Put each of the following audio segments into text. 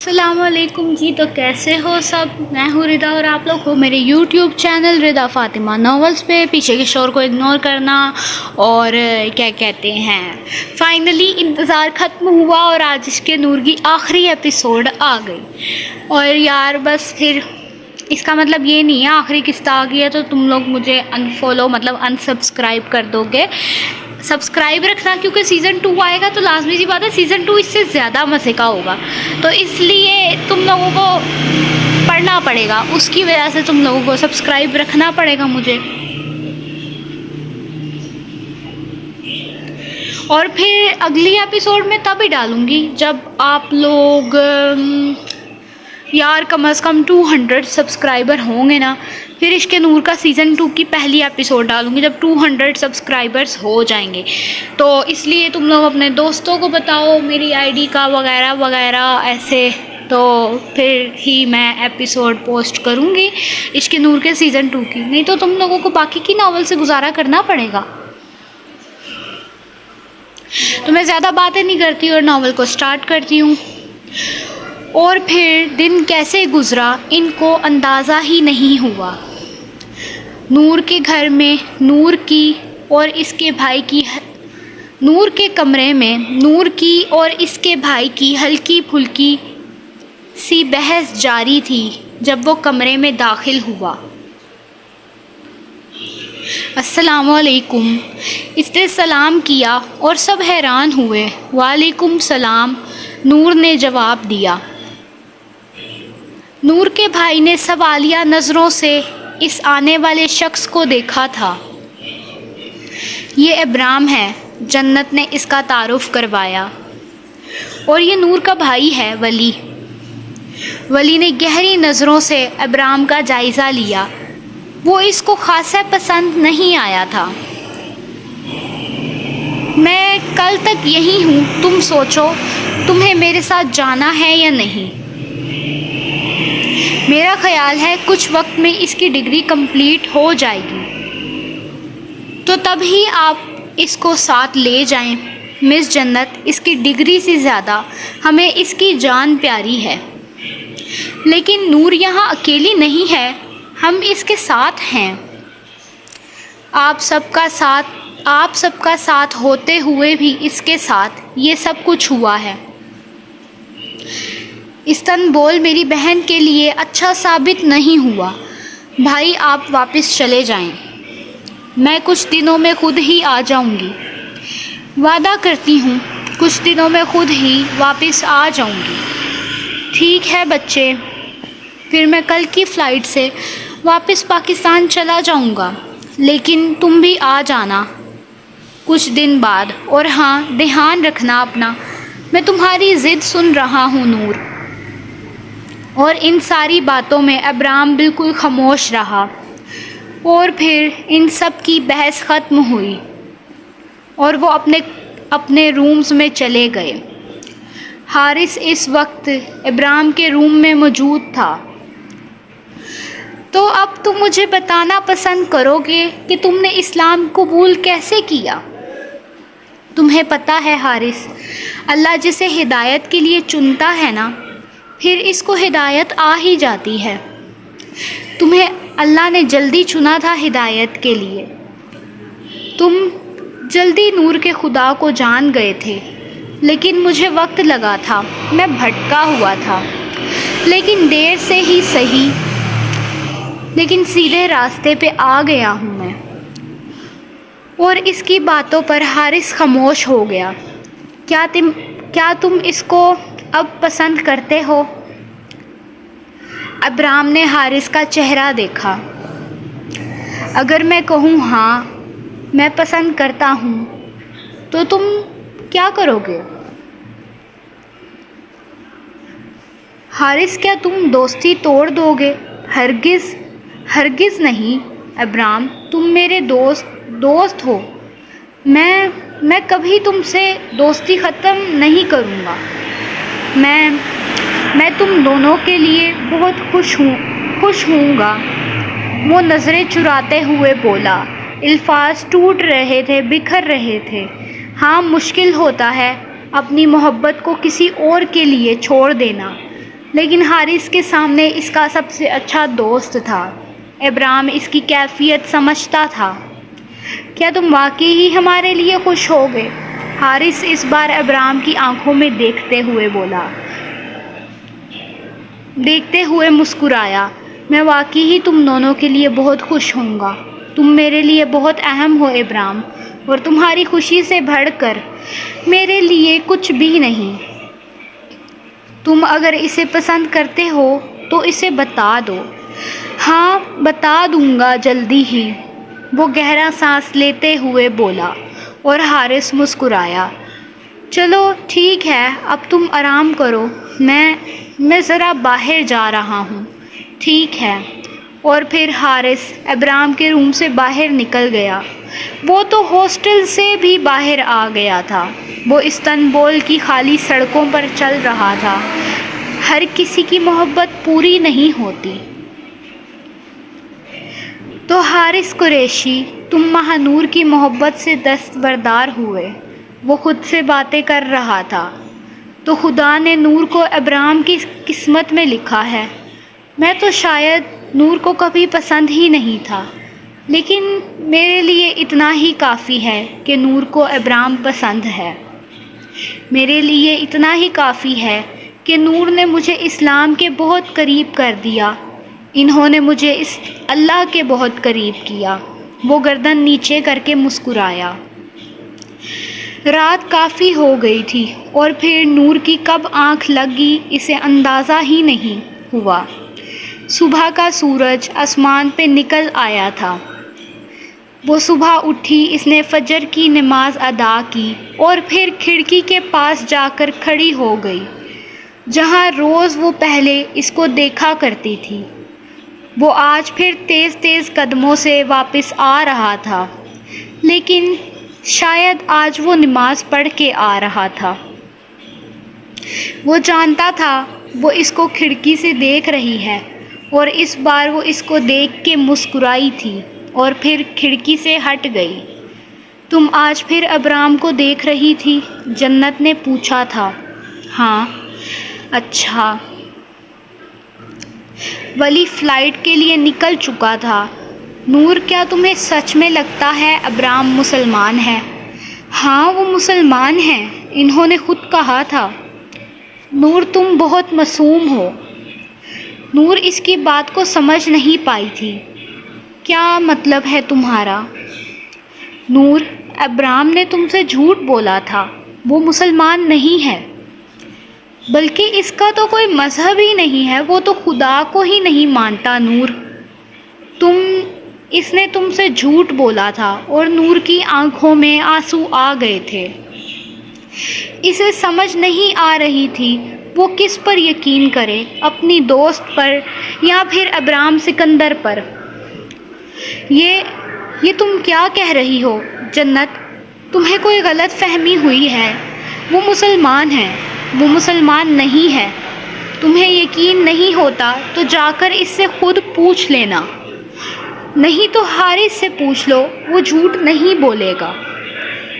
السلام علیکم جی، تو کیسے ہو سب؟ میں ہوں ردا اور آپ لوگ ہو میرے یوٹیوب چینل ردا فاطمہ ناولز پہ۔ پیچھے کے شور کو اگنور کرنا اور کیا کہتے ہیں، فائنلی انتظار ختم ہوا اور آج عشق نور کی آخری ایپیسوڈ آ گئی۔ اور یار بس پھر اس کا مطلب یہ نہیں ہے آخری قسط آ گئی ہے تو تم لوگ مجھے انسبسکرائب کر دو گے۔ سبسکرائب رکھنا، کیونکہ سیزن 2 آئے گا تو لازمی سی بات ہے سیزن 2 اس سے زیادہ مزے کا ہوگا، تو اس لیے تم لوگوں کو پڑھنا پڑے گا، اس کی وجہ سے تم لوگوں کو سبسکرائب رکھنا پڑے گا مجھے۔ اور پھر اگلی ایپیسوڈ میں تب ہی ڈالوں گی جب آپ لوگ یار کم از کم 200 سبسکرائبر ہوں گے نا، پھر عشق نور کا سیزن 2 کی پہلی ایپیسوڈ ڈالوں گی جب 200 سبسکرائبرز ہو جائیں گے۔ تو اس لیے تم لوگ اپنے دوستوں کو بتاؤ میری آئی ڈی کا وغیرہ وغیرہ ایسے، تو پھر ہی میں ایپیسوڈ پوسٹ کروں گی عشق نور کے سیزن 2 کی، نہیں تو تم لوگوں کو باقی کی ناول سے گزارا کرنا پڑے گا۔ تو میں زیادہ باتیں نہیں کرتی اور ناول کو سٹارٹ کرتی ہوں۔ اور پھر دن کیسے گزرا ان کو اندازہ ہی نہیں ہوا۔ نور کے گھر میں نور کے کمرے میں نور کی اور اس کے بھائی کی ہلکی پھلکی سی بحث جاری تھی جب وہ کمرے میں داخل ہوا۔ السلام علیکم، اس نے سلام کیا اور سب حیران ہوئے۔ وعلیکم السلام، نور نے جواب دیا۔ نور کے بھائی نے سوالیہ نظروں سے اس آنے والے شخص کو دیکھا تھا۔ یہ ابرام ہے، جنت نے اس کا تعارف کروایا، اور یہ نور کا بھائی ہے ولی۔ ولی نے گہری نظروں سے ابرام کا جائزہ لیا، وہ اس کو خاصا پسند نہیں آیا تھا۔ میں کل تک یہی ہوں، تم سوچو تمہیں میرے ساتھ جانا ہے یا نہیں؟ میرا خیال ہے کچھ وقت میں اس کی ڈگری کمپلیٹ ہو جائے گی، تو تب ہی آپ اس کو ساتھ لے جائیں۔ مس جنت، اس کی ڈگری سے زیادہ ہمیں اس کی جان پیاری ہے، لیکن نور یہاں اکیلی نہیں ہے، ہم اس کے ساتھ ہیں۔ آپ سب کا ساتھ ہوتے ہوئے بھی اس کے ساتھ یہ سب کچھ ہوا ہے۔ استنبول میری بہن کے لیے اچھا ثابت نہیں ہوا۔ بھائی آپ واپس چلے جائیں، میں کچھ دنوں میں خود ہی آ جاؤں گی۔ وعدہ کرتی ہوں کچھ دنوں میں خود ہی واپس آ جاؤں گی۔ ٹھیک ہے بچے، پھر میں کل کی فلائٹ سے واپس پاکستان چلا جاؤں گا، لیکن تم بھی آ جانا کچھ دن بعد۔ اور ہاں، دھیان رکھنا اپنا، میں تمہاری ضد سن رہا ہوں نور۔ اور ان ساری باتوں میں ابرام بالکل خاموش رہا، اور پھر ان سب کی بحث ختم ہوئی اور وہ اپنے رومز میں چلے گئے۔ حارث اس وقت ابرام کے روم میں موجود تھا۔ تو اب تم مجھے بتانا پسند کرو گے کہ تم نے اسلام قبول کیسے کیا؟ تمہیں پتہ ہے حارث، اللہ جسے ہدایت کے لیے چنتا ہے نا، پھر اس کو ہدایت آ ہی جاتی ہے۔ تمہیں اللہ نے جلدی چنا تھا ہدایت کے لیے، تم جلدی نور کے خدا کو جان گئے تھے، لیکن مجھے وقت لگا تھا، میں بھٹکا ہوا تھا، لیکن دیر سے ہی صحیح، لیکن سیدھے راستے پہ آ گیا ہوں میں۔ اور اس کی باتوں پر حارث خاموش ہو گیا۔ کیا تم اس کو اب پسند کرتے ہو؟ ابرام نے حارث کا چہرہ دیکھا۔ اگر میں کہوں ہاں میں پسند کرتا ہوں تو تم کیا کرو گے؟ حارث، کیا تم دوستی توڑ دو گے؟ ہرگز نہیں ابرام، تم میرے دوست ہو، میں کبھی تم سے دوستی ختم نہیں کروں گا۔ میں تم دونوں کے لیے بہت خوش ہوں گا۔ وہ نظریں چراتے ہوئے بولا، الفاظ ٹوٹ رہے تھے، بکھر رہے تھے۔ ہاں، مشکل ہوتا ہے اپنی محبت کو کسی اور کے لیے چھوڑ دینا، لیکن حارث کے سامنے اس کا سب سے اچھا دوست تھا۔ ابرام اس کی کیفیت سمجھتا تھا۔ کیا تم واقعی ہی ہمارے لیے خوش ہوگے؟ حارث اس بار ابرام کی آنکھوں میں دیکھتے ہوئے مسکرایا۔ میں واقعی ہی تم دونوں کے لیے بہت خوش ہوں گا۔ تم میرے لیے بہت اہم ہو ابرام، اور تمہاری خوشی سے بڑھ کر میرے لیے کچھ بھی نہیں۔ تم اگر اسے پسند کرتے ہو تو اسے بتا دو۔ ہاں، بتا دوں گا جلدی ہی، وہ گہرا سانس لیتے ہوئے بولا، اور حارث مسکرایا۔ چلو ٹھیک ہے، اب تم آرام کرو، میں ذرا باہر جا رہا ہوں۔ ٹھیک ہے۔ اور پھر حارث ابرام کے روم سے باہر نکل گیا۔ وہ تو ہاسٹل سے بھی باہر آ گیا تھا۔ وہ استنبول کی خالی سڑکوں پر چل رہا تھا۔ ہر کسی کی محبت پوری نہیں ہوتی۔ تو حارث قریشی، تم مہانور کی محبت سے دستبردار ہوئے۔ وہ خود سے باتیں کر رہا تھا۔ تو خدا نے نور کو ابرام کی قسمت میں لکھا ہے۔ میں تو شاید نور کو کبھی پسند ہی نہیں تھا، لیکن میرے لیے اتنا ہی کافی ہے کہ نور کو ابرام پسند ہے۔ میرے لیے اتنا ہی کافی ہے کہ نور نے مجھے اسلام کے بہت قریب کر دیا۔ انہوں نے مجھے اس اللہ کے بہت قریب کیا۔ وہ گردن نیچے کر کے مسکرایا۔ رات کافی ہو گئی تھی، اور پھر نور کی کب آنکھ لگ گئی اسے اندازہ ہی نہیں ہوا۔ صبح کا سورج آسمان پہ نکل آیا تھا۔ وہ صبح اٹھی، اس نے فجر کی نماز ادا کی، اور پھر کھڑکی کے پاس جا کر کھڑی ہو گئی، جہاں روز وہ پہلے اس کو دیکھا کرتی تھی۔ وہ آج پھر تیز تیز قدموں سے واپس آ رہا تھا، لیکن شاید آج وہ نماز پڑھ کے آ رہا تھا۔ وہ جانتا تھا وہ اس کو کھڑکی سے دیکھ رہی ہے، اور اس بار وہ اس کو دیکھ کے مسکرائی تھی، اور پھر کھڑکی سے ہٹ گئی۔ تم آج پھر ابرام کو دیکھ رہی تھی؟ جنت نے پوچھا تھا۔ ہاں۔ اچھا۔ ولی فلائٹ کے لیے نکل چکا تھا۔ نور، کیا تمہیں سچ میں لگتا ہے ابرام مسلمان ہے؟ ہاں، وہ مسلمان ہیں، انہوں نے خود کہا تھا۔ نور، تم بہت معصوم ہو۔ نور اس کی بات کو سمجھ نہیں پائی تھی۔ کیا مطلب ہے تمہارا؟ نور، ابرام نے تم سے جھوٹ بولا تھا، وہ مسلمان نہیں ہے۔ بلکہ اس کا تو کوئی مذہب ہی نہیں ہے، وہ تو خدا کو ہی نہیں مانتا۔ نور، اس نے تم سے جھوٹ بولا تھا۔ اور نور کی آنکھوں میں آنسو آ گئے تھے۔ اسے سمجھ نہیں آ رہی تھی وہ کس پر یقین کرے، اپنی دوست پر یا پھر ابرام سکندر پر۔ یہ تم کیا کہہ رہی ہو جنت؟ تمہیں کوئی غلط فہمی ہوئی ہے۔ وہ مسلمان ہے، وہ مسلمان نہیں ہے۔ تمہیں یقین نہیں ہوتا تو جا کر اس سے خود پوچھ لینا، نہیں تو حارث سے پوچھ لو، وہ جھوٹ نہیں بولے گا۔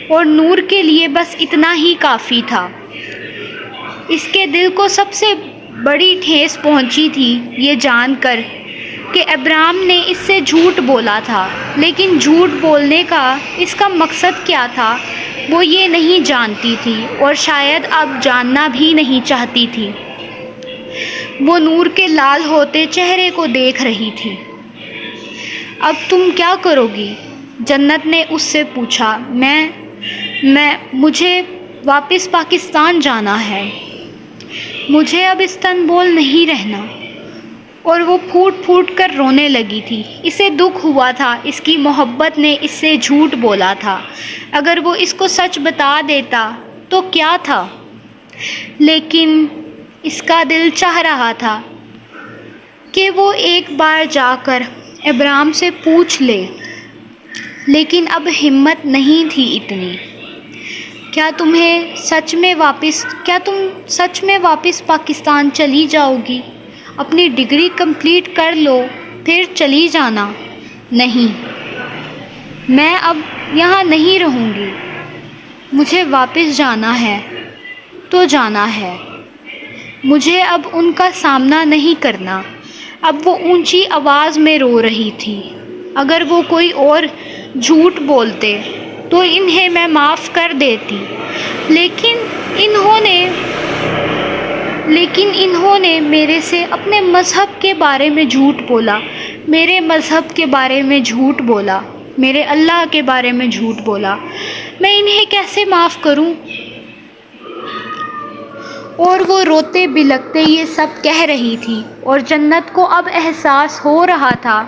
اور نور کے لیے بس اتنا ہی کافی تھا۔ اس کے دل کو سب سے بڑی ٹھیس پہنچی تھی یہ جان کر کہ ابرام نے اس سے جھوٹ بولا تھا، لیکن جھوٹ بولنے کا اس کا مقصد کیا تھا وہ یہ نہیں جانتی تھی، اور شاید اب جاننا بھی نہیں چاہتی تھی۔ وہ نور کے لال ہوتے چہرے کو دیکھ رہی تھی۔ اب تم کیا کرو گی؟ جنت نے اس سے پوچھا۔ مجھے واپس پاکستان جانا ہے۔ مجھے اب استنبول نہیں رہنا۔ اور وہ پھوٹ پھوٹ کر رونے لگی تھی۔ اسے دکھ ہوا تھا اس کی محبت نے اس سے جھوٹ بولا تھا۔ اگر وہ اس کو سچ بتا دیتا تو کیا تھا، لیکن اس کا دل چاہ رہا تھا کہ وہ ایک بار جا کر ابرام سے پوچھ لے، لیکن اب ہمت نہیں تھی اتنی۔ کیا تم سچ میں واپس پاکستان چلی جاؤ گی؟ اپنی ڈگری کمپلیٹ کر لو پھر چلی جانا۔ نہیں، میں اب یہاں نہیں رہوں گی۔ مجھے واپس جانا ہے تو جانا ہے۔ مجھے اب ان کا سامنا نہیں کرنا۔ اب وہ اونچی آواز میں رو رہی تھی۔ اگر وہ کوئی اور جھوٹ بولتے تو انہیں میں معاف کر دیتی، لیکن انہوں نے میرے سے اپنے مذہب کے بارے میں جھوٹ بولا، میرے مذہب کے بارے میں جھوٹ بولا، میرے اللہ کے بارے میں جھوٹ بولا۔ میں انہیں کیسے معاف کروں؟ اور وہ روتے بلکتے یہ سب کہہ رہی تھی، اور جنت کو اب احساس ہو رہا تھا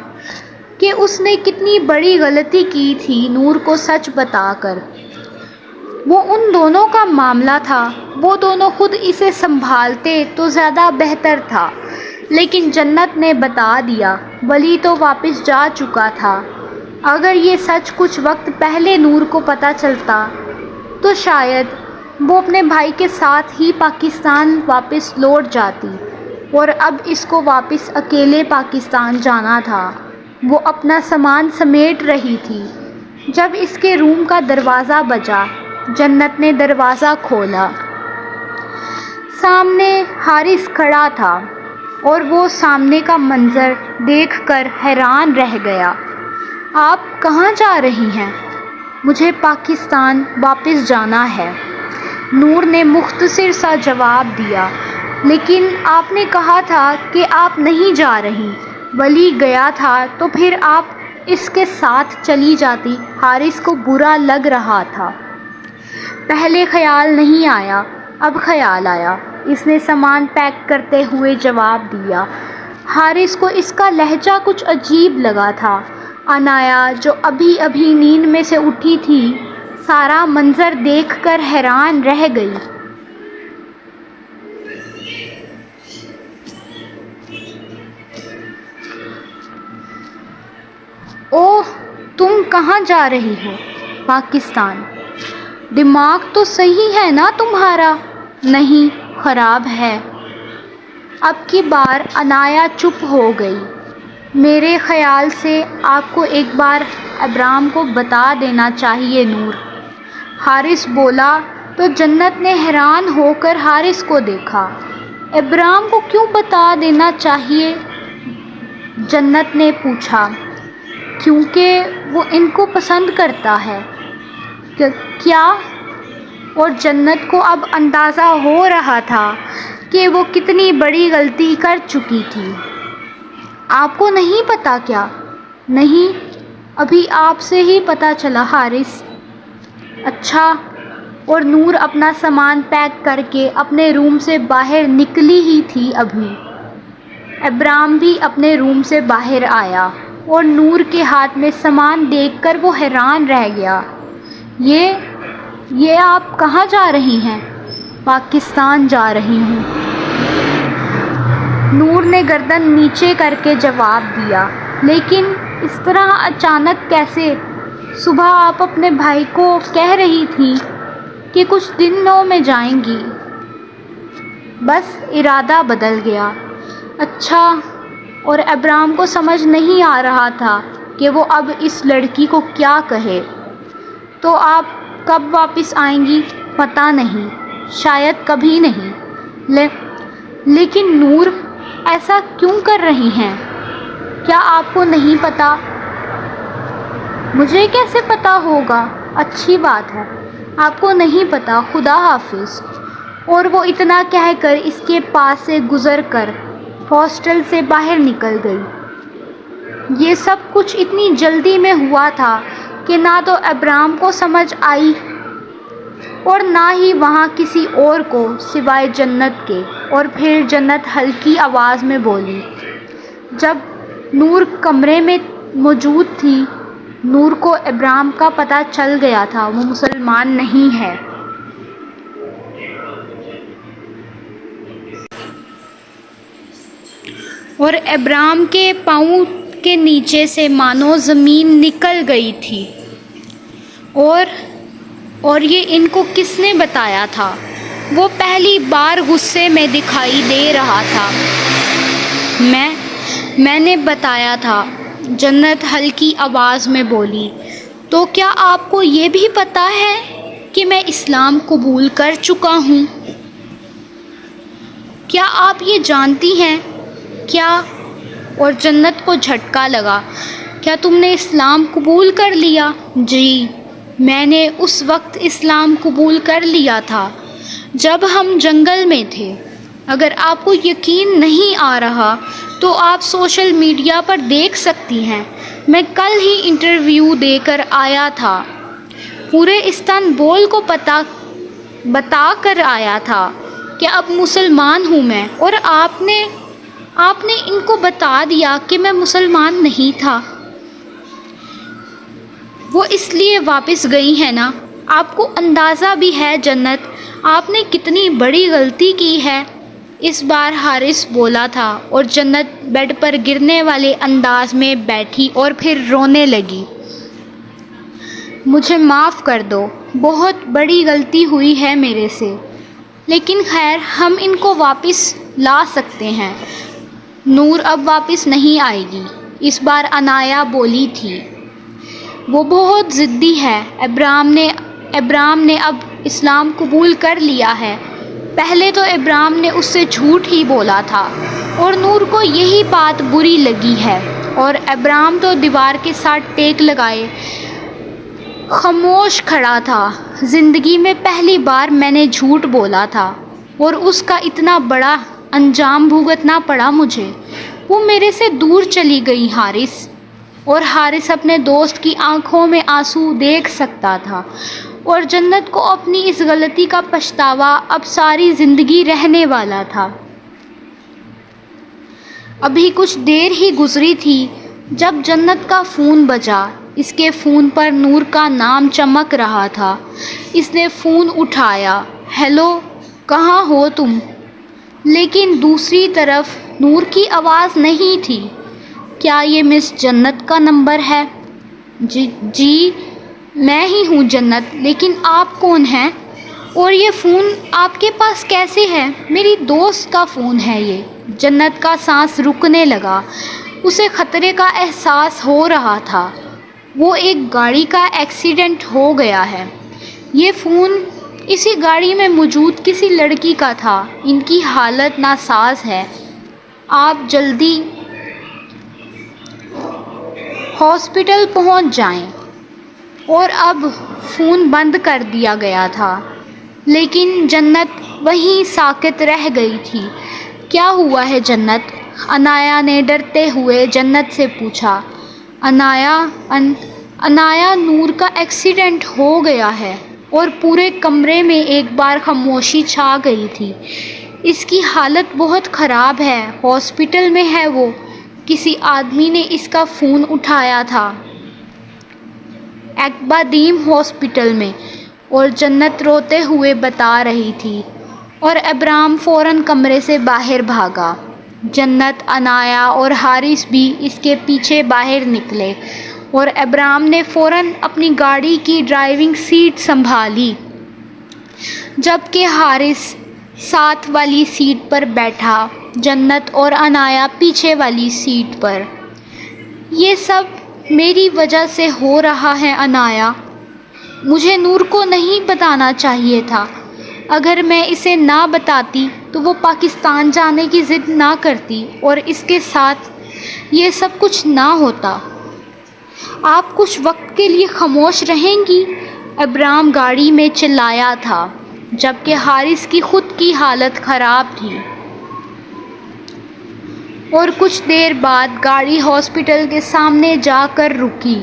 کہ اس نے کتنی بڑی غلطی کی تھی نور کو سچ بتا کر۔ وہ ان دونوں کا معاملہ تھا، وہ دونوں خود اسے سنبھالتے تو زیادہ بہتر تھا، لیکن جنت نے بتا دیا۔ ولی تو واپس جا چکا تھا۔ اگر یہ سچ کچھ وقت پہلے نور کو پتہ چلتا تو شاید وہ اپنے بھائی کے ساتھ ہی پاکستان واپس لوٹ جاتی، اور اب اس کو واپس اکیلے پاکستان جانا تھا۔ وہ اپنا سامان سمیٹ رہی تھی جب اس کے روم کا دروازہ بجا۔ جنت نے دروازہ کھولا۔ سامنے حارث کھڑا تھا، اور وہ سامنے کا منظر دیکھ کر حیران رہ گیا۔ آپ کہاں جا رہی ہیں؟ مجھے پاکستان واپس جانا ہے، نور نے مختصر سا جواب دیا۔ لیکن آپ نے کہا تھا کہ آپ نہیں جا رہی۔ ولی گیا تھا تو پھر آپ اس کے ساتھ چلی جاتی۔ حارث کو برا لگ رہا تھا۔ پہلے خیال نہیں آیا، اب خیال آیا۔ اس نے سامان پیک کرتے ہوئے جواب دیا۔ حارث کو اس کا لہجہ کچھ عجیب لگا تھا۔ عنایا جو ابھی ابھی نیند میں سے اٹھی تھی، سارا منظر دیکھ کر حیران رہ گئی۔ اوہ، تم کہاں جا رہی ہو؟ پاکستان۔ دماغ تو صحیح ہے نا تمہارا؟ نہیں، خراب ہے۔ اب کی بار عنایا چپ ہو گئی۔ میرے خیال سے آپ کو ایک بار ابرام کو بتا دینا چاہیے نور، حارث بولا تو جنت نے حیران ہو کر حارث کو دیکھا۔ ابرام کو کیوں بتا دینا چاہیے؟ جنت نے پوچھا۔ کیونکہ وہ ان کو پسند کرتا ہے۔ کیا؟ اور جنت کو اب اندازہ ہو رہا تھا کہ وہ کتنی بڑی غلطی کر چکی تھی۔ آپ کو نہیں پتا کیا؟ نہیں، ابھی آپ سے ہی پتہ چلا حارث۔ اچھا۔ اور نور اپنا سامان پیک کر کے اپنے روم سے باہر نکلی ہی تھی ابھی۔ ابرام بھی اپنے روم سے باہر آیا، اور نور کے ہاتھ میں سامان دیکھ کر وہ حیران رہ گیا۔ یہ آپ کہاں جا رہی ہیں؟ پاکستان جا رہی ہوں، نور نے گردن نیچے کر کے جواب دیا۔ لیکن اس طرح اچانک کیسے؟ صبح آپ اپنے بھائی کو کہہ رہی تھی کہ کچھ دنوں میں جائیں گی۔ بس ارادہ بدل گیا۔ اچھا۔ اور ابرام کو سمجھ نہیں آ رہا تھا کہ وہ اب اس لڑکی کو کیا کہے۔ تو آپ کب واپس آئیں گی؟ پتہ نہیں، شاید کبھی نہیں۔ لیکن نور، ایسا کیوں کر رہی ہیں؟ کیا آپ کو نہیں پتا؟ مجھے کیسے پتا ہوگا؟ اچھی بات ہے، آپ کو نہیں پتا۔ خدا حافظ۔ اور وہ اتنا کہہ کر اس کے پاس سے گزر کر ہاسٹل سے باہر نکل گئی۔ یہ سب کچھ اتنی جلدی میں ہوا تھا کہ نہ تو ابرام کو سمجھ آئی اور نہ ہی وہاں کسی اور کو سوائے جنت کے۔ اور پھر جنت ہلکی آواز میں بولی۔ جب نور کمرے میں موجود تھی، نور کو ابرام کا پتہ چل گیا تھا، وہ مسلمان نہیں ہے۔ اور ابرام کے پاؤں کے نیچے سے مانو زمین نکل گئی تھی۔ اور یہ ان کو کس نے بتایا تھا؟ وہ پہلی بار غصے میں دکھائی دے رہا تھا۔ میں نے بتایا تھا، جنت ہلکی آواز میں بولی۔ تو کیا آپ کو یہ بھی پتہ ہے کہ میں اسلام قبول کر چکا ہوں؟ کیا آپ یہ جانتی ہیں کیا؟ اور جنت کو جھٹکا لگا۔ کیا تم نے اسلام قبول کر لیا؟ جی، میں نے اس وقت اسلام قبول کر لیا تھا جب ہم جنگل میں تھے۔ اگر آپ کو یقین نہیں آ رہا تو آپ سوشل میڈیا پر دیکھ سکتی ہیں، میں کل ہی انٹرویو دے کر آیا تھا، پورے استنبول کو بتا کر آیا تھا کہ اب مسلمان ہوں میں، اور آپ نے ان کو بتا دیا کہ میں مسلمان نہیں تھا۔ وہ اس لیے واپس گئی ہیں نا۔ آپ کو اندازہ بھی ہے جنت آپ نے کتنی بڑی غلطی کی ہے؟ اس بار حارث بولا تھا اور جنت بیڈ پر گرنے والے انداز میں بیٹھی اور پھر رونے لگی۔ مجھے معاف کر دو، بہت بڑی غلطی ہوئی ہے میرے سے، لیکن خیر ہم ان کو واپس لا سکتے ہیں۔ نور اب واپس نہیں آئے گی، اس بار عنایا بولی تھی۔ وہ بہت ضدی ہے۔ ابرام نے اب اسلام قبول کر لیا ہے۔ پہلے تو ابرام نے اس سے جھوٹ ہی بولا تھا اور نور کو یہی بات بری لگی ہے، اور ابرام تو دیوار کے ساتھ ٹیک لگائے خاموش کھڑا تھا۔ زندگی میں پہلی بار میں نے جھوٹ بولا تھا اور اس کا اتنا بڑا انجام بھگتنا پڑا مجھے۔ وہ میرے سے دور چلی گئی حارث، اور حارث اپنے دوست کی آنکھوں میں آنسو دیکھ سکتا تھا، اور جنت کو اپنی اس غلطی کا پچھتاوا اب ساری زندگی رہنے والا تھا۔ ابھی کچھ دیر ہی گزری تھی جب جنت کا فون بجا۔ اس کے فون پر نور کا نام چمک رہا تھا۔ اس نے فون اٹھایا۔ ہیلو، کہاں ہو تم؟ لیکن دوسری طرف نور کی آواز نہیں تھی۔ کیا یہ مس جنت کا نمبر ہے؟ جی میں ہی ہوں جنت، لیکن آپ کون ہیں؟ اور یہ فون آپ کے پاس کیسے ہے؟ میری دوست کا فون ہے یہ۔ جنت کا سانس رکنے لگا، اسے خطرے کا احساس ہو رہا تھا۔ وہ ایک گاڑی کا ایکسیڈنٹ ہو گیا ہے۔ یہ فون اسی گاڑی میں موجود کسی لڑکی کا تھا۔ ان کی حالت ناساز ہے، آپ جلدی ہاسپٹل پہنچ جائیں۔ اور اب فون بند کر دیا گیا تھا، لیکن جنت وہیں ساکت رہ گئی تھی۔ کیا ہوا ہے جنت؟ عنایا نے ڈرتے ہوئے جنت سے پوچھا۔ عنایا نور کا ایکسیڈنٹ ہو گیا ہے، اور پورے کمرے میں ایک بار خاموشی چھا گئی تھی۔ اس کی حالت بہت خراب ہے، ہاسپٹل میں ہے وہ، کسی آدمی نے اس کا فون اٹھایا تھا ایکبادیم ہاسپٹل میں، اور جنت روتے ہوئے بتا رہی تھی، اور ابرام فوراً کمرے سے باہر بھاگا۔ جنت، عنایا اور حارث بھی اس کے پیچھے باہر نکلے، اور ابرام نے فوراً اپنی گاڑی کی ڈرائیونگ سیٹ سنبھالی، جبکہ حارث ساتھ والی سیٹ پر بیٹھا، جنت اور عنایا پیچھے والی سیٹ پر۔ یہ سب میری وجہ سے ہو رہا ہے عنایا، مجھے نور کو نہیں بتانا چاہیے تھا۔ اگر میں اسے نہ بتاتی تو وہ پاکستان جانے کی ضد نہ کرتی، اور اس کے ساتھ یہ سب کچھ نہ ہوتا۔ آپ کچھ وقت کے لیے خاموش رہیں گی؟ ابرام گاڑی میں چلایا تھا، جبکہ حارث کی خود کی حالت خراب تھی۔ اور کچھ دیر بعد گاڑی ہاسپٹل کے سامنے جا کر رکی،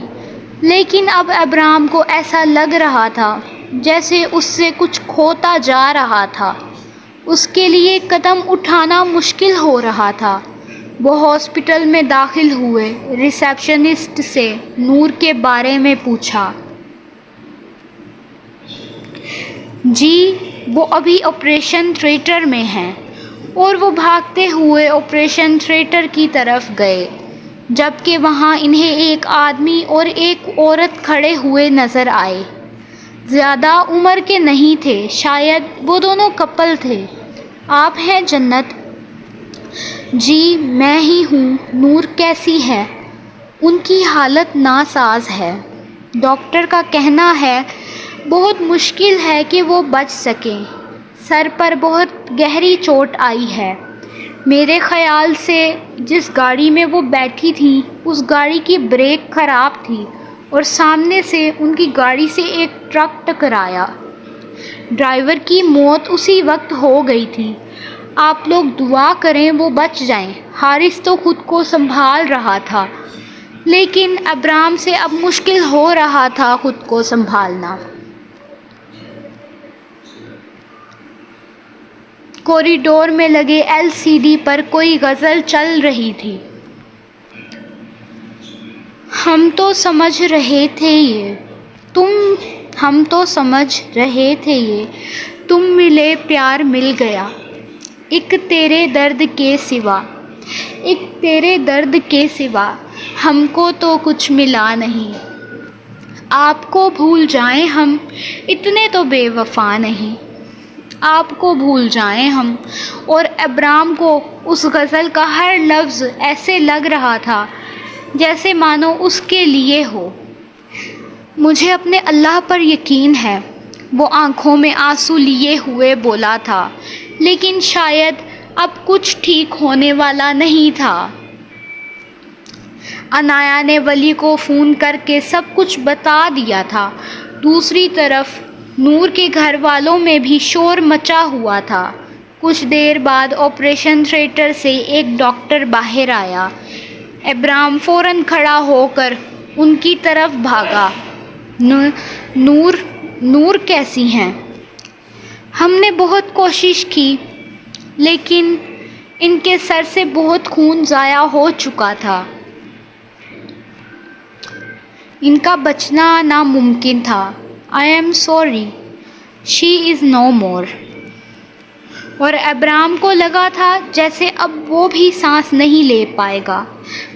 لیکن اب ابرام کو ایسا لگ رہا تھا جیسے اس سے کچھ کھوتا جا رہا تھا۔ اس کے لیے قدم اٹھانا مشکل ہو رہا تھا۔ وہ ہاسپٹل میں داخل ہوئے، ریسیپشنسٹ سے نور کے بارے میں پوچھا۔ جی وہ ابھی آپریشن تھیٹر میں ہیں، اور وہ بھاگتے ہوئے آپریشن تھیٹر کی طرف گئے، جبکہ وہاں انہیں ایک آدمی اور ایک عورت کھڑے ہوئے نظر آئے۔ زیادہ عمر کے نہیں تھے، شاید وہ دونوں کپل تھے۔ آپ ہیں جنت؟ جی میں ہی ہوں۔ نور کیسی ہے؟ ان کی حالت ناساز ہے، ڈاکٹر کا کہنا ہے بہت مشکل ہے کہ وہ بچ سکیں۔ سر پر بہت گہری چوٹ آئی ہے۔ میرے خیال سے جس گاڑی میں وہ بیٹھی تھیں اس گاڑی کی بریک خراب تھی اور سامنے سے ان کی گاڑی سے ایک ٹرک ٹکرایا۔ ڈرائیور کی موت اسی وقت ہو گئی تھی۔ آپ لوگ دعا کریں وہ بچ جائیں۔ حارث تو خود کو سنبھال رہا تھا لیکن ابرام سے اب مشکل ہو رہا تھا خود کو سنبھالنا۔ کوریڈور میں لگے LCD پر کوئی غزل چل رہی تھی۔ ہم تو سمجھ رہے تھے یہ تم ملے پیار مل گیا، ایک تیرے درد کے سوا ہم کو تو کچھ ملا نہیں، آپ کو بھول جائیں ہم اتنے تو بے وفا نہیں، آپ کو بھول جائیں ہم۔ اور ابرام کو اس غزل کا ہر لفظ ایسے لگ رہا تھا جیسے مانو اس کے لیے ہو۔ مجھے اپنے اللہ پر یقین ہے، وہ آنکھوں میں آنسو لیے ہوئے بولا تھا، لیکن شاید اب کچھ ٹھیک ہونے والا نہیں تھا۔ عنایا نے ولی کو فون کر کے سب کچھ بتا دیا تھا۔ دوسری طرف نور کے گھر والوں میں بھی شور مچا ہوا تھا۔ کچھ دیر بعد آپریشن تھیٹر سے ایک ڈاکٹر باہر آیا۔ ابرام فوراً کھڑا ہو کر ان کی طرف بھاگا۔ نور کیسی ہیں؟ ہم نے بہت کوشش کی لیکن ان کے سر سے بہت خون ضائع ہو چکا تھا، ان کا بچنا ناممکن تھا۔ I am sorry, she is no more۔ اور ابرام کو لگا تھا جیسے اب وہ بھی سانس نہیں لے پائے گا۔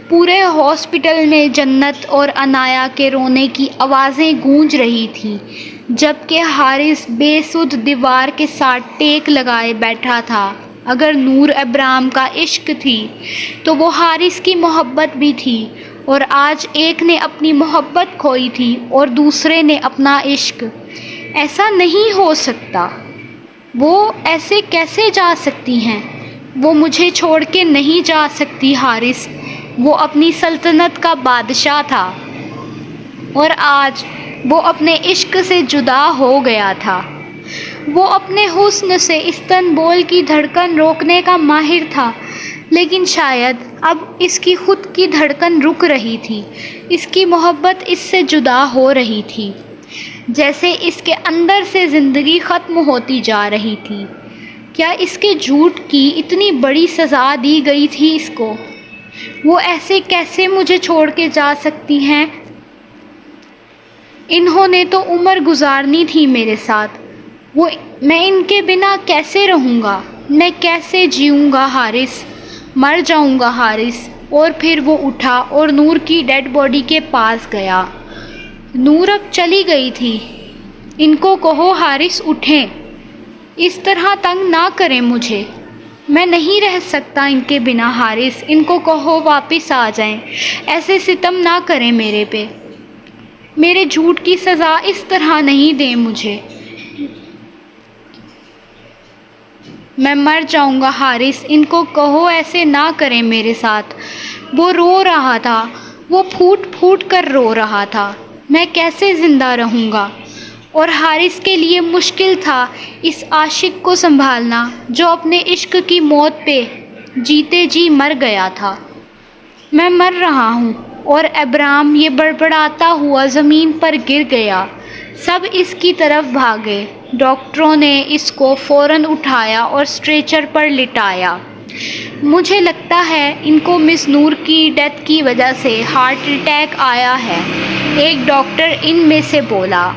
پورے ہاسپٹل میں جنت اور عنایا کے رونے کی آوازیں گونج رہی تھیں، جبکہ حارث بے سدھ دیوار کے ساتھ ٹیک لگائے بیٹھا تھا۔ اگر نور ابرام کا عشق تھی تو وہ حارث کی محبت بھی تھی، اور آج ایک نے اپنی محبت کھوئی تھی اور دوسرے نے اپنا عشق۔ ایسا نہیں ہو سکتا، وہ ایسے کیسے جا سکتی ہیں؟ وہ مجھے چھوڑ کے نہیں جا سکتی حارث، وہ اپنی سلطنت کا بادشاہ تھا اور آج وہ اپنے عشق سے جدا ہو گیا تھا۔ وہ اپنے حسن سے استنبول کی دھڑکن روکنے کا ماہر تھا، لیکن شاید اب اس کی خود کی دھڑکن رک رہی تھی۔ اس کی محبت اس سے جدا ہو رہی تھی، جیسے اس کے اندر سے زندگی ختم ہوتی جا رہی تھی۔ کیا اس کے جھوٹ کی اتنی بڑی سزا دی گئی تھی اس کو؟ وہ ایسے کیسے مجھے چھوڑ کے جا سکتی ہیں؟ انہوں نے تو عمر گزارنی تھی میرے ساتھ، میں ان کے بنا کیسے رہوں گا؟ میں کیسے جیوں گا حارث؟ مر جاؤں گا حارث۔ اور پھر وہ اٹھا اور نور کی ڈیڈ باڈی کے پاس گیا۔ نور اب چلی گئی تھی۔ ان کو کہو حارث اٹھیں، اس طرح تنگ نہ کریں مجھے، میں نہیں رہ سکتا ان کے بنا حارث۔ ان کو کہو واپس آ جائیں، ایسے ستم نہ کریں میرے پہ، میرے جھوٹ کی سزا اس طرح نہیں دیں مجھے، میں مر جاؤں گا حارث۔ ان کو کہو ایسے نہ کریں میرے ساتھ۔ وہ رو رہا تھا، وہ پھوٹ پھوٹ کر رو رہا تھا، میں کیسے زندہ رہوں گا؟ اور حارث کے لیے مشکل تھا اس عاشق کو سنبھالنا جو اپنے عشق کی موت پہ جیتے جی مر گیا تھا۔ میں مر رہا ہوں۔ اور ابرام یہ بڑبڑاتا ہوا زمین پر گر گیا۔ سب اس کی طرف بھاگے۔ ڈاکٹروں نے اس کو فوراً اٹھایا اور اسٹریچر پر لٹایا۔ مجھے لگتا ہے ان کو مس نور کی ڈیتھ کی وجہ سے ہارٹ اٹیک آیا ہے، ایک ڈاکٹر ان میں سے بولا،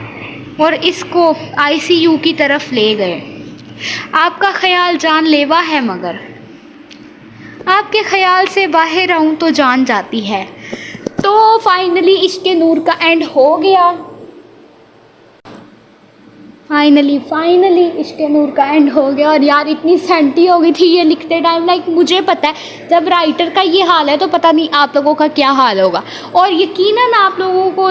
اور اس کو ICU کی طرف لے گئے۔ آپ کا خیال جان لیوا ہے، مگر آپ کے خیال سے باہر آؤں تو جان جاتی ہے۔ تو فائنلی عشق نور کا اینڈ ہو گیا۔ فائنلی عشق نور کا اینڈ ہو گیا۔ اور یار اتنی سینٹی ہو گئی تھی یہ لکھتے ٹائم، مجھے پتہ ہے جب رائٹر کا یہ حال ہے تو پتہ نہیں آپ لوگوں کا کیا حال ہوگا۔ اور یقیناً آپ لوگوں کو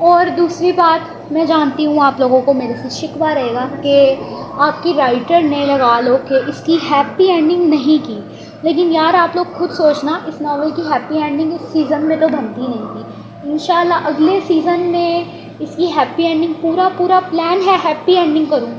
اور دوسری بات، میں جانتی ہوں آپ لوگوں کو میرے سے شکوہ رہے گا کہ آپ کی رائٹر نے لگا لو کہ اس کی ہیپی اینڈنگ نہیں کی، لیکن یار آپ لوگ خود سوچنا، اس ناول کی ہیپی اینڈنگ اس سیزن میں تو بنتی نہیں تھی۔ انشاءاللہ اگلے سیزن میں اس کی ہیپی اینڈنگ پورا پلان ہے ہیپی اینڈنگ کروں،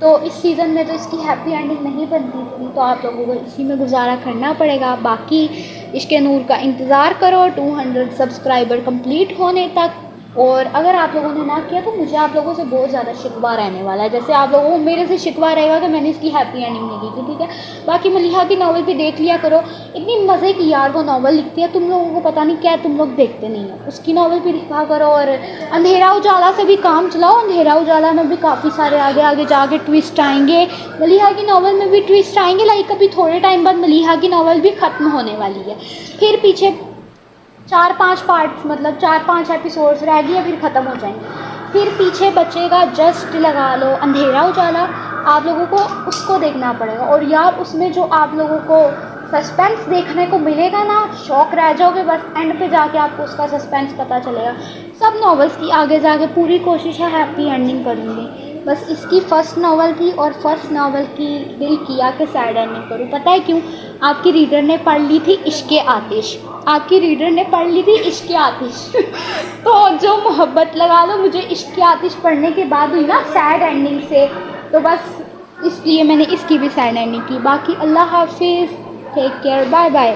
تو اس سیزن میں تو اس کی ہیپی اینڈنگ نہیں بنتی تھی، تو آپ لوگوں کو اسی میں گزارا کرنا پڑے گا۔ باقی عشق نور کا انتظار کرو 200 سبسکرائبر کمپلیٹ ہونے تک، اور اگر آپ لوگوں نے نہ کیا تو مجھے آپ لوگوں سے بہت زیادہ شکوہ رہنے والا ہے، جیسے آپ لوگوں کو میرے سے شکوہ رہے گا کہ میں نے اس کی ہیپی اینڈنگ نہیں کی تھی، ٹھیک ہے؟ باقی ملیحہ کی ناول بھی دیکھ لیا کرو، اتنی مزے کی یار وہ ناول لکھتی ہے، تم لوگوں کو پتہ نہیں کیا تم لوگ دیکھتے نہیں ہو، اس کی ناول بھی لکھا کرو، اور اندھیرا اجالا سے بھی کام چلاؤ، اندھیرا اجالا میں بھی کافی سارے آگے جا کے ٹویسٹ آئیں گے، ملیحہ کی ناول میں بھی ٹویسٹ آئیں گے، لائک ابھی تھوڑے ٹائم بعد ملیحہ کی ناول بھی ختم ہونے والی ہے، پھر پیچھے 4-5 پارٹس، مطلب 4-5 ایپیسوڈس رہ گئی ہیں، پھر ختم ہو جائیں گے، پھر پیچھے بچے گا جسٹ لگا لو اندھیرا اجالا، آپ لوگوں کو اس کو دیکھنا پڑے گا، اور یار اس میں جو آپ لوگوں کو سسپینس دیکھنے کو ملے گا نا، شوق رہ جاؤ گے، بس اینڈ پہ جا کے آپ کو اس کا سسپینس پتہ چلے گا۔ سب ناولس کی آگے جا کے پوری کوشش ہے ہیپی اینڈنگ کروں گی، بس اس کی فرسٹ ناول تھی، اور فرسٹ ناول کی دل کیا کہ سیڈ اینڈنگ کروں، پتہ ہے کیوں؟ آپ کی ریڈر نے پڑھ لی تھی عشق آتش، آپ کی ریڈر نے پڑھ لی تھی عشق آتش تو جو محبت لگا لو مجھے عشق آتش پڑھنے کے بعد ہوئی نا سیڈ اینڈنگ سے، تو بس اس لیے میں نے اس کی بھی سیڈ اینڈنگ کی۔ باقی اللہ حافظ، ٹیک کیئر، بائے بائے۔